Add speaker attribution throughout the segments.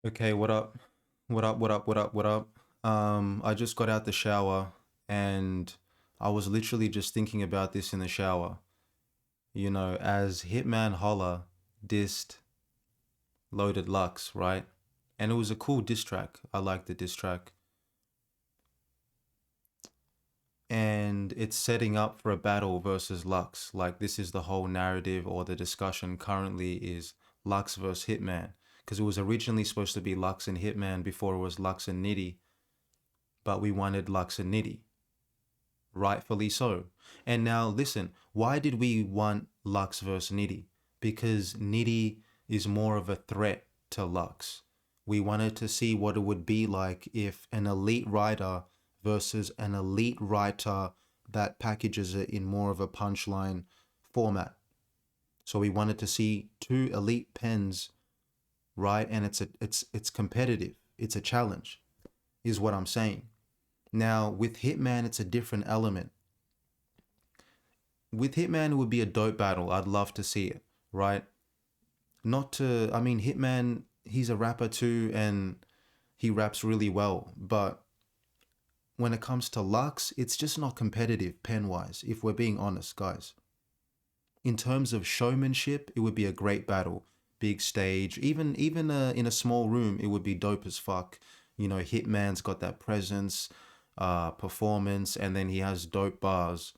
Speaker 1: Okay, what up? What up? What up? What up? What up? I just got out the shower and I was literally just thinking about this in the shower. As Hitman Holla dissed Loaded Lux, right? And it was a cool diss track. I liked the diss track. And it's setting up for a battle versus Lux. Like, this is the whole narrative or the discussion currently is Lux versus Hitman. Because it was originally supposed to be Lux and Hitman before it was Lux and Nitty, but we wanted Lux and Nitty. Rightfully so. And now listen, why did we want Lux versus Nitty? Because Nitty is more of a threat to Lux. We wanted to see what it would be like if an elite writer versus an elite writer that packages it in more of a punchline format. So we wanted to see two elite pens, right? And it's competitive. It's a challenge, is what I'm saying. Now, with Hitman, it's a different element. With Hitman, it would be a dope battle. I'd love to see it, right? Not to, I mean, Hitman, he's a rapper too, and he raps really well. But when it comes to Lux, it's just not competitive pen wise, if we're being honest, guys. In terms of showmanship, it would be a great battle. Big stage, even in a small room, it would be dope as fuck. Hitman's got that presence, performance, and then he has dope bars,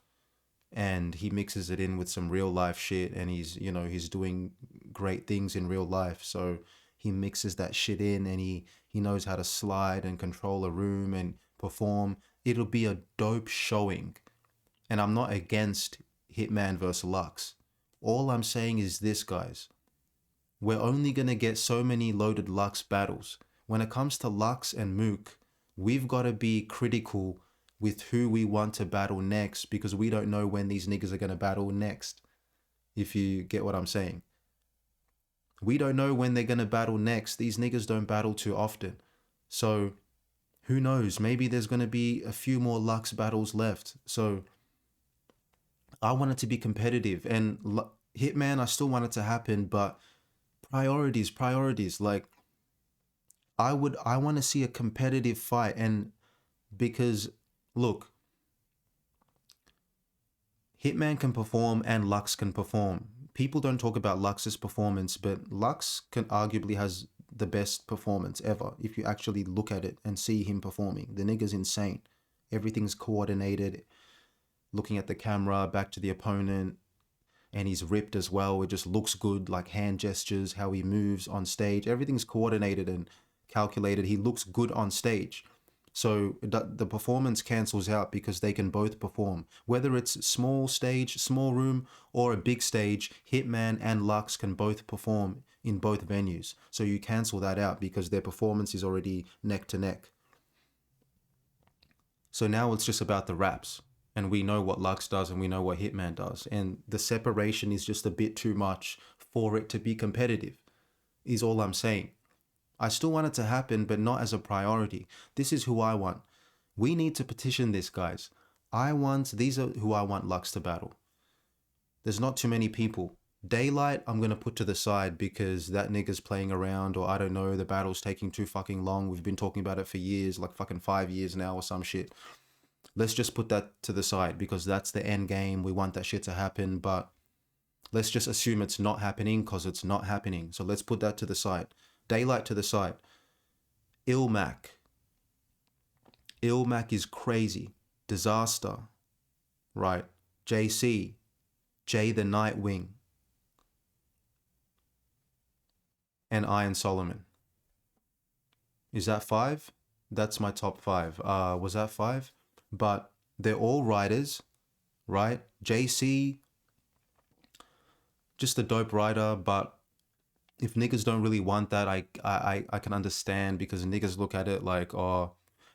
Speaker 1: and he mixes it in with some real life shit, and he's doing great things in real life, so he mixes that shit in, and he knows how to slide and control a room and perform. It'll be a dope showing, and I'm not against Hitman versus Lux. All I'm saying is this, guys. We're only gonna get so many Loaded Lux battles. When it comes to Lux and Mook, we've got to be critical with who we want to battle next, because we don't know when these niggas are going to battle next, if you get what I'm saying. We don't know when they're going to battle next. These niggas don't battle too often. So who knows? Maybe there's going to be a few more Lux battles left. So I want it to be competitive. And Hitman, I still want it to happen, but priorities. Like, I want to see a competitive fight. And because look, Hitman can perform and Lux can perform. People don't talk about Lux's performance, but Lux can arguably has the best performance ever if you actually look at it and see him performing. The nigga's insane. Everything's coordinated. Looking at the camera, back to the opponent, and he's ripped as well. It just looks good, like hand gestures, how he moves on stage. Everything's coordinated and calculated. He looks good on stage. So the performance cancels out because they can both perform. Whether it's small stage, small room, or a big stage, Hitman and Lux can both perform in both venues. So you cancel that out because their performance is already neck to neck. So now it's just about the raps. And we know what Lux does and we know what Hitman does. And the separation is just a bit too much for it to be competitive, is all I'm saying. I still want it to happen, but not as a priority. This is who I want. We need to petition this, guys. These are who I want Lux to battle. There's not too many people. Daylight, I'm going to put to the side because that nigga's playing around, or I don't know, the battle's taking too fucking long. We've been talking about it for years, like fucking 5 years now or some shit. Let's just put that to the side because that's the end game. We want that shit to happen, but let's just assume it's not happening because it's not happening. So let's put that to the side. Daylight to the side. Ilmac. Ilmac is crazy. Disaster. Right. JC. Jeythenitewing. And Iron Solomon. Is that 5? That's my top 5. Was that 5? But they're all writers, right? JC, just a dope writer, but if niggas don't really want that, I can understand because niggas look at it like, oh,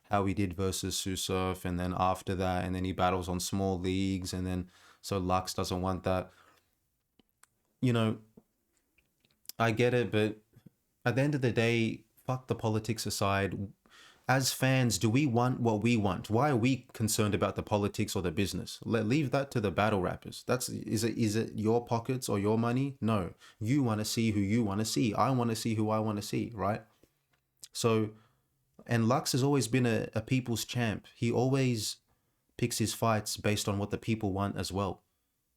Speaker 1: how he did versus Susuf, and then after that, and then he battles on small leagues, and then so Lux doesn't want that. I get it, but at the end of the day, fuck the politics aside. As fans, do we want what we want? Why are we concerned about the politics or the business? Leave that to the battle rappers. Is it your pockets or your money? No. You want to see who you want to see. I want to see who I want to see, right? So, and Lux has always been a people's champ. He always picks his fights based on what the people want as well.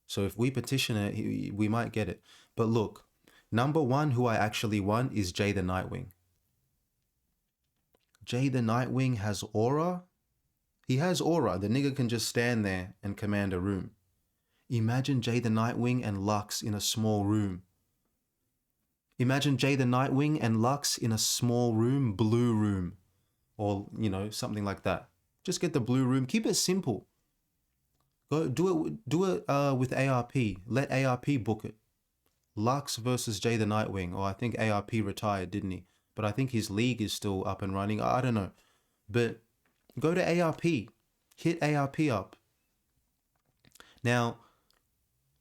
Speaker 1: So if we petition it, we might get it. But look, number one who I actually want is Jeythenitewing. Jeythenitewing has aura. He has aura. The nigga can just stand there and command a room. Imagine Jeythenitewing and Lux in a small room. Imagine Jeythenitewing and Lux in a small room, blue room. Or, you know, something like that. Just get the blue room. Keep it simple. Go do it with ARP. Let ARP book it. Lux versus Jeythenitewing. Or I think ARP retired, didn't he? But I think his league is still up and running. I don't know. But go to ARP. Hit ARP up. Now,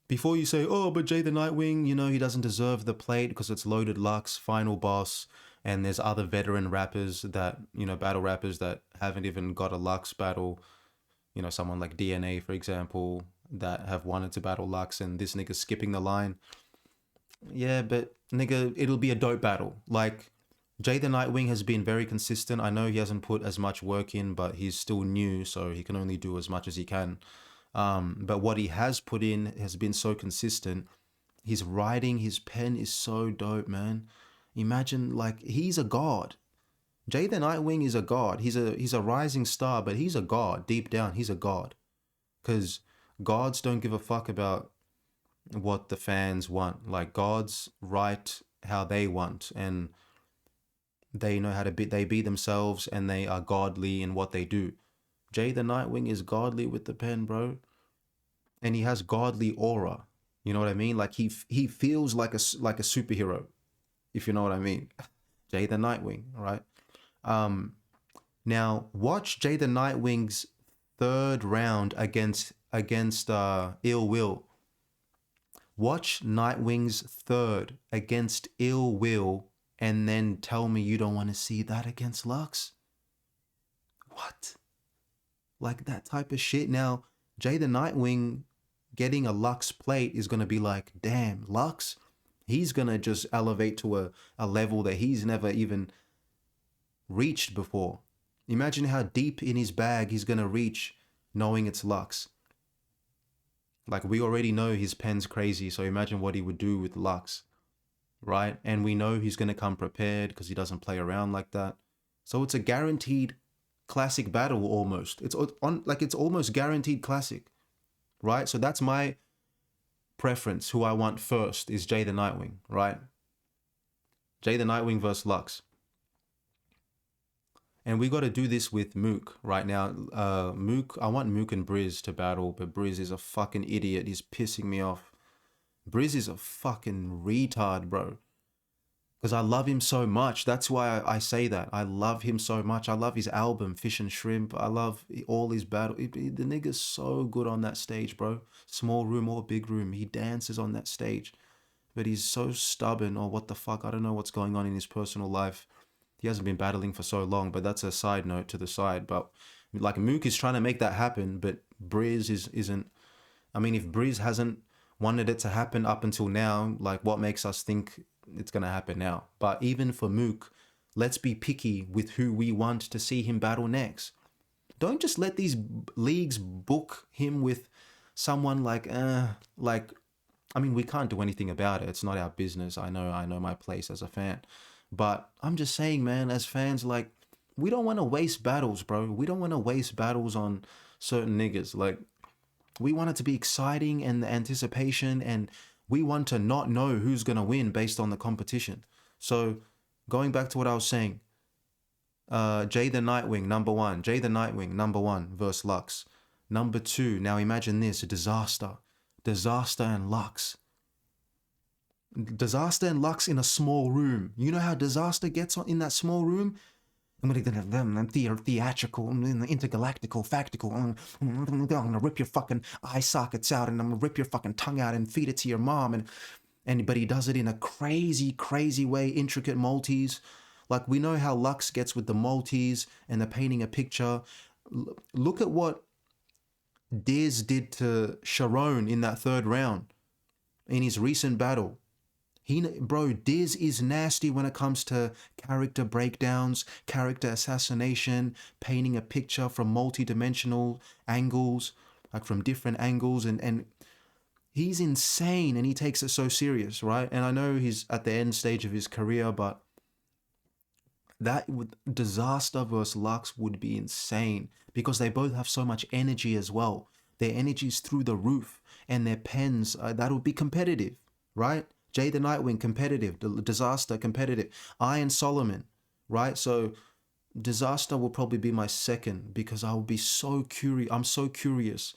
Speaker 1: before you say, oh, but Jeythenitewing, you know, he doesn't deserve the plate because it's Loaded Lux, final boss, and there's other veteran rappers that, you know, battle rappers that haven't even got a Lux battle. You know, someone like DNA, for example, that have wanted to battle Lux, and this nigga's skipping the line. Yeah, but nigga, it'll be a dope battle. Like, Jeythenitewing has been very consistent. I know he hasn't put as much work in, but he's still new, so he can only do as much as he can. But what he has put in has been so consistent. His writing, his pen is so dope, man. Imagine, like, he's a god. Jeythenitewing is a god. He's a rising star, but he's a god. Deep down, he's a god. Because gods don't give a fuck about what the fans want. Like, gods write how they want, and they know how to be themselves, and they are godly in what they do. Jeythenitewing is godly with the pen, bro. And he has godly aura. You know what I mean? Like, he feels like a superhero, if you know what I mean. Jeythenitewing, right? Now watch Jeythenitewing's third round against Ill Will. Watch Nightwing's third against Ill Will, and then tell me you don't want to see that against Lux. What? Like, that type of shit. Now, Jeythenitewing getting a Lux plate is going to be like, damn, Lux, he's going to just elevate to a level that he's never even reached before. Imagine how deep in his bag he's going to reach knowing it's Lux. Like, we already know his pen's crazy, so imagine what he would do with Lux, right? And we know he's going to come prepared because he doesn't play around like that. So it's a guaranteed classic battle almost. It's almost guaranteed classic, right? So that's my preference. Who I want first is Jeythenitewing, right? Jeythenitewing versus Lux. And we got to do this with Mook right now. Mook, I want Mook and Briz to battle, but Briz is a fucking idiot. He's pissing me off. Briz is a fucking retard, bro. Because I love him so much. That's why I say that. I love him so much. I love his album, Fish and Shrimp. I love all his battle. The nigga's so good on that stage, bro. Small room or big room. He dances on that stage. But he's so stubborn, or what the fuck. I don't know what's going on in his personal life. He hasn't been battling for so long, but that's a side note to the side. But like, Mook is trying to make that happen, but Briz isn't. I mean, if Briz hasn't wanted it to happen up until now, like, what makes us think it's going to happen now? But even for Mook, let's be picky with who we want to see him battle next. Don't just let these leagues book him with someone like, I mean, we can't do anything about it. It's not our business. I know my place as a fan. But I'm just saying, man, as fans, like, we don't want to waste battles, bro. We don't want to waste battles on certain niggas. Like, we want it to be exciting and the anticipation, and we want to not know who's going to win based on the competition. So, going back to what I was saying, Jeythenitewing, number one. Jeythenitewing, number one, versus Lux. Number two, now imagine this, Disaster. Disaster and Lux. Disaster and Lux in a small room. You know how Disaster gets on in that small room? I'm gonna theatrical, intergalactical, factical. I'm gonna rip your fucking eye sockets out, and I'm gonna rip your fucking tongue out and feed it to your mom. But he does it in a crazy, crazy way, intricate multis. Like, we know how Lux gets with the multis and the painting a picture. Look at what Diz did to Sharon in that third round in his recent battle. Bro, Diz is nasty when it comes to character breakdowns, character assassination, painting a picture from multi-dimensional angles, like from different angles, and he's insane, and he takes it so serious, right? And I know he's at the end stage of his career, but that would Disaster versus Lux would be insane because they both have so much energy as well. Their energy's through the roof, and their pens that would be competitive, right? Jeythenitewing competitive, Disaster competitive, Iron Solomon, right? So Disaster will probably be my second because I will be so curious. I'm so curious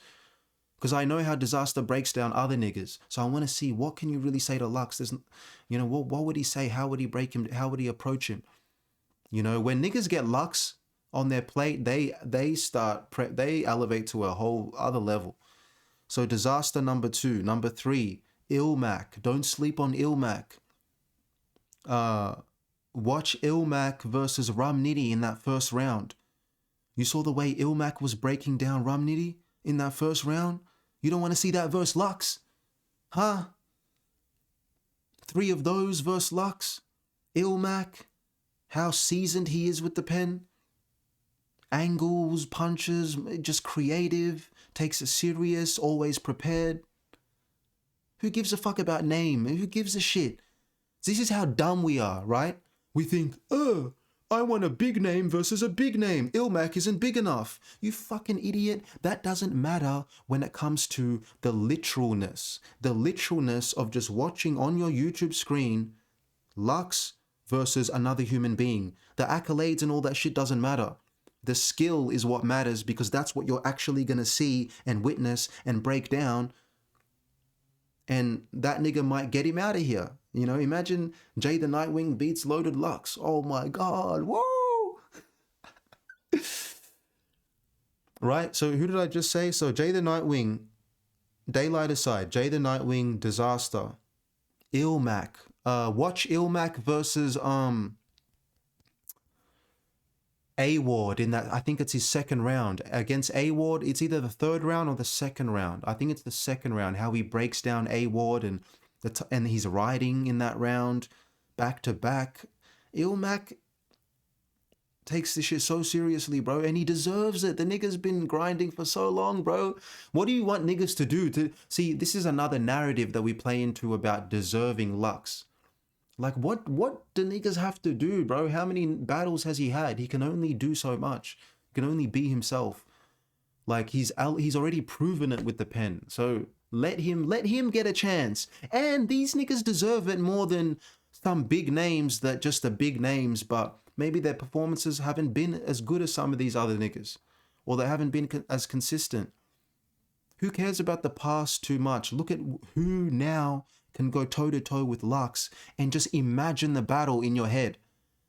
Speaker 1: because I know how Disaster breaks down other niggas. So I want to see what can you really say to Lux. There's, what would he say? How would he break him? How would he approach him? When niggas get Lux on their plate, they elevate to a whole other level. So Disaster number 2, number 3, Ilmac. Don't sleep on Ilmac. Watch Ilmac versus Rum Nitty in that first round. You saw the way Ilmac was breaking down Rum Nitty in that first round? You don't want to see that versus Lux? Huh? 3 of those versus Lux? Ilmac? How seasoned he is with the pen? Angles, punches, just creative, takes it serious, always prepared. Who gives a fuck about name? Who gives a shit? This is how dumb we are, right? We think, I want a big name versus a big name. Ilmac isn't big enough. You fucking idiot. That doesn't matter when it comes to the literalness. The literalness of just watching on your YouTube screen Lux versus another human being. The accolades and all that shit doesn't matter. The skill is what matters because that's what you're actually going to see and witness and break down. And that nigga might get him out of here. Imagine Jeythenitewing beats Loaded Lux. Oh my God. Whoa. Right? So who did I just say? So Jeythenitewing, Daylight aside, Jeythenitewing, Disaster, Ilmac. Watch Ilmac versus A-Ward in that. I think it's his second round. Against A-Ward, it's either the third round or the second round. I think it's the second round, how he breaks down A-Ward and he's riding in that round back to back. Ilmac takes this shit so seriously, bro, and he deserves it. The nigga's been grinding for so long, bro. What do you want niggas to do? See, this is another narrative that we play into about deserving Lux. Like, what do niggas have to do, bro? How many battles has he had? He can only do so much. He can only be himself. Like, he's already proven it with the pen. So let him get a chance. And these niggas deserve it more than some big names that just are big names, but maybe their performances haven't been as good as some of these other niggas, or they haven't been as consistent. Who cares about the past too much? Look at who now can go toe-to-toe with Lux and just imagine the battle in your head.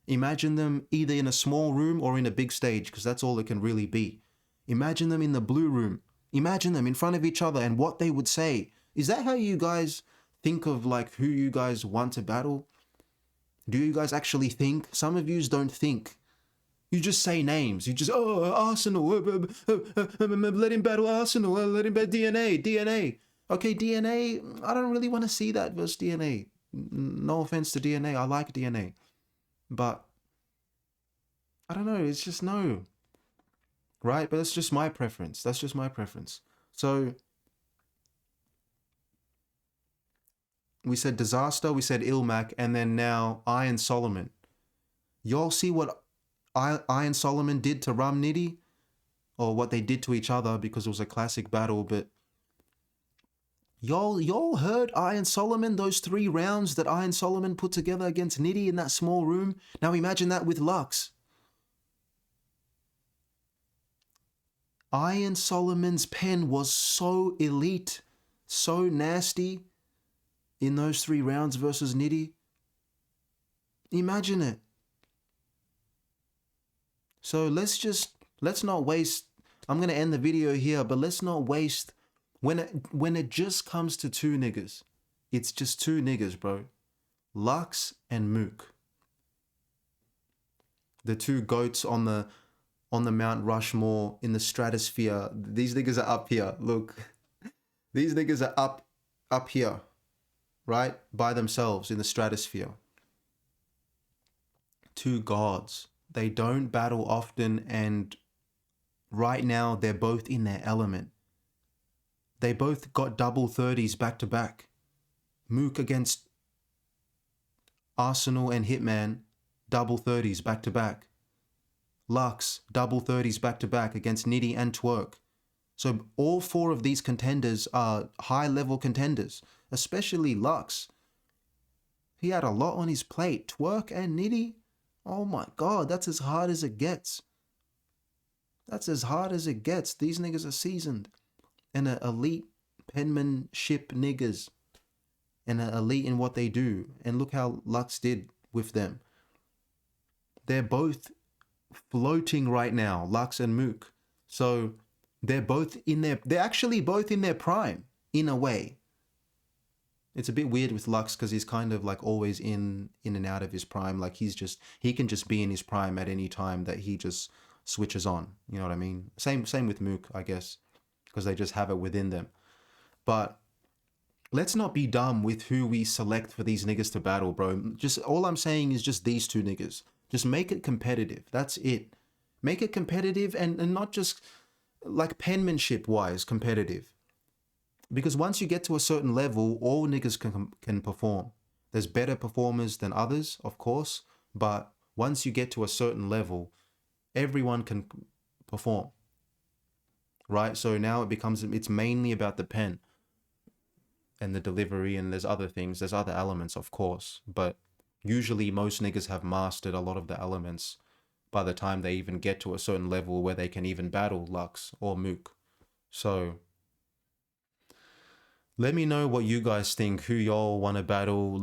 Speaker 1: Imagine them either in a small room or in a big stage, because that's all it can really be. Imagine them in the blue room. Imagine them in front of each other and what they would say. Is that how you guys think of like who you guys want to battle? Do you guys actually think? Some of yous don't think. You just say names. You just, Arsenal, let him battle Arsenal, let him battle DNA. Okay, DNA, I don't really want to see that versus DNA. No offense to DNA, I like DNA. But, I don't know, it's just no. Right? But that's just my preference. So, we said Disaster, we said Ilmac, and then now Iron Solomon. Y'all see what Iron Solomon did to Rum Nitty? Or what they did to each other, because it was a classic battle, but Y'all heard Iron Solomon, those 3 rounds that Iron Solomon put together against Nitty in that small room? Now imagine that with Lux. Iron Solomon's pen was so elite, so nasty in those 3 rounds versus Nitty. Imagine it. So let's not waste, I'm going to end the video here, but let's not waste. When it just comes to 2 niggas, it's just 2 niggas, bro. Lux and Mook. The 2 goats on the Mount Rushmore in the stratosphere. These niggas are up here. Look. These niggas are up here. right? By themselves in the stratosphere. Two gods. They don't battle often, and right now they're both in their element. They both got double 30s back to back. Mook against Arsenal and Hitman, double 30s back to back. Lux, double 30s back to back against Nitty and Twerk. So all four of these contenders are high-level contenders, especially Lux. He had a lot on his plate. Twerk and Nitty, oh my God, that's as hard as it gets. That's as hard as it gets. These niggas are seasoned. And an elite penmanship niggas. And an elite in what they do. And look how Lux did with them. They're both floating right now, Lux and Mook. So they're actually both in their prime, in a way. It's a bit weird with Lux because he's kind of like always in and out of his prime. Like he can just be in his prime at any time that he just switches on. You know what I mean? Same with Mook, I guess, because they just have it within them. But let's not be dumb with who we select for these niggas to battle, bro. Just all I'm saying is just these two niggas. Just make it competitive. That's it. Make it competitive and not just like penmanship wise competitive. Because once you get to a certain level, all niggas can perform. There's better performers than others, of course. But once you get to a certain level, everyone can perform. Right? So now it's mainly about the pen and the delivery, and there's other things. There's other elements, of course. But usually most niggas have mastered a lot of the elements by the time they even get to a certain level where they can even battle Lux or Mook. So let me know what you guys think, who y'all want to battle.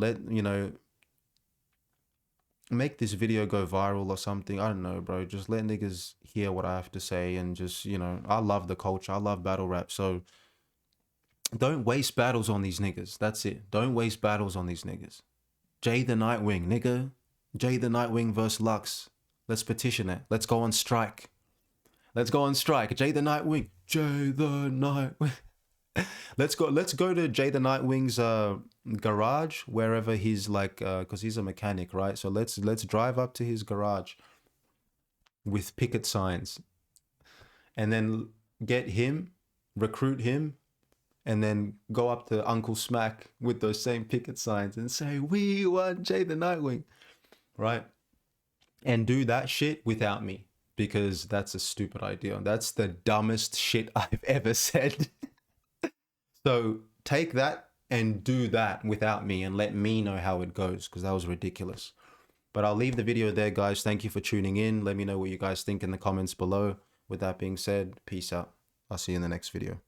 Speaker 1: Make this video go viral or something. I don't know, bro. Just let niggas hear what I have to say, and just, I love the culture. I love battle rap. So don't waste battles on these niggas. That's it. Don't waste battles on these niggas. Jeythenitewing, nigga. Jeythenitewing versus Lux. Let's petition it. Let's go on strike. Let's go on strike. Jeythenitewing. Jeythenitewing. Let's go to Jeythenitewing's garage, wherever he's like, because he's a mechanic, right? So let's drive up to his garage with picket signs, and then get him, recruit him, and then go up to Uncle Smack with those same picket signs and say, "We want Jeythenitewing," right? And do that shit without me, because that's a stupid idea. That's the dumbest shit I've ever said. So take that and do that without me, and let me know how it goes, because that was ridiculous. But I'll leave the video there, guys. Thank you for tuning in. Let me know what you guys think in the comments below. With that being said, peace out. I'll see you in the next video.